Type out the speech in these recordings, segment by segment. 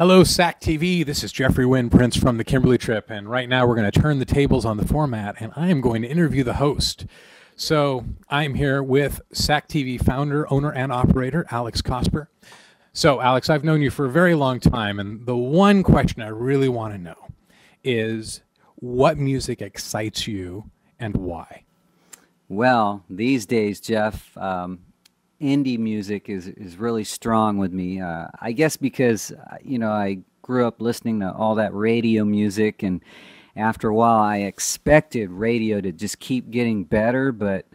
Hello, SAC TV. This is Jeffry-Wynne Prince from the Kimberly Trip, and right now we're going to turn the tables on the format, and I am going to interview the host. So I'm here with SAC TV founder, owner, and operator, Alex Cosper. So, Alex, I've known you for a very long time, and the one question I really want to know is what music excites you and why? Well, these days, Jeff, indie music is really strong with me. I guess because, I grew up listening to all that radio music, and after a while I expected radio to just keep getting better, but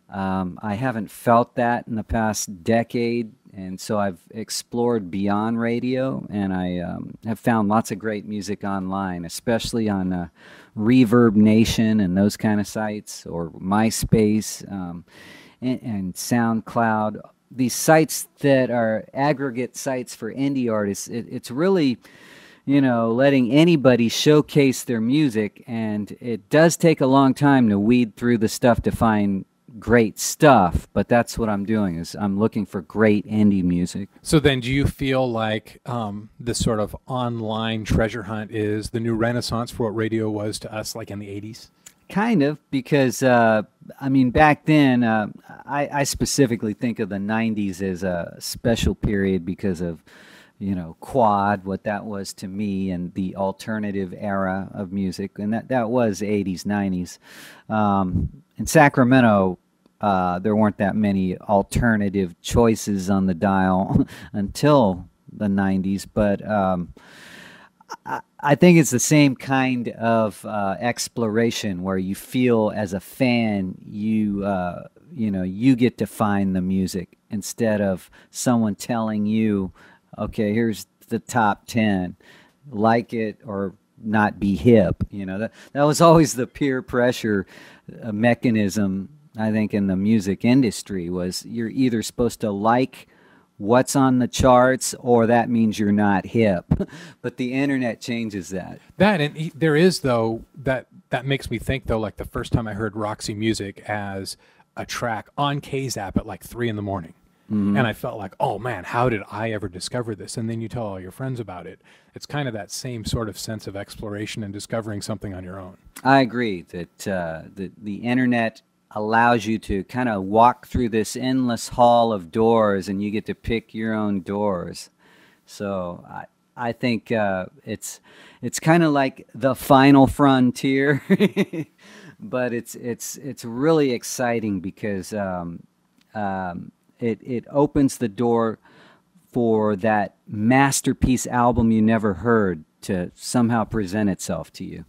I haven't felt that in the past decade, and so I've explored beyond radio, and I have found lots of great music online, especially on Reverb Nation and those kind of sites, or MySpace, and SoundCloud, these sites that are aggregate sites for indie artists. It's really, letting anybody showcase their music, and it does take a long time to weed through the stuff to find great stuff, but that's what I'm doing, is I'm looking for great indie music. So then do you feel like this sort of online treasure hunt is the new renaissance for what radio was to us, like in the 80s? Kind of, because, back then, I specifically think of the 90s as a special period because of, quad, what that was to me, and the alternative era of music, and that was 80s, 90s. In Sacramento, there weren't that many alternative choices on the dial until the 90s, but I think it's the same kind of exploration where you feel as a fan you get to find the music instead of someone telling you, okay, here's the top 10, like it or not be hip. That was always the peer pressure mechanism, I think, in the music industry, was you're either supposed to like what's on the charts, or that means you're not hip. But the internet changes that. And there is, though, that makes me think, though, like the first time I heard Roxy Music as a track on KZAP at like 3 in the morning. Mm-hmm. And I felt like, oh man, how did I ever discover this? And then you tell all your friends about it. It's kind of that same sort of sense of exploration and discovering something on your own. I agree that the internet allows you to kind of walk through this endless hall of doors, and you get to pick your own doors. So I think it's kind of like the final frontier, but it's really exciting because it opens the door for that masterpiece album you never heard to somehow present itself to you.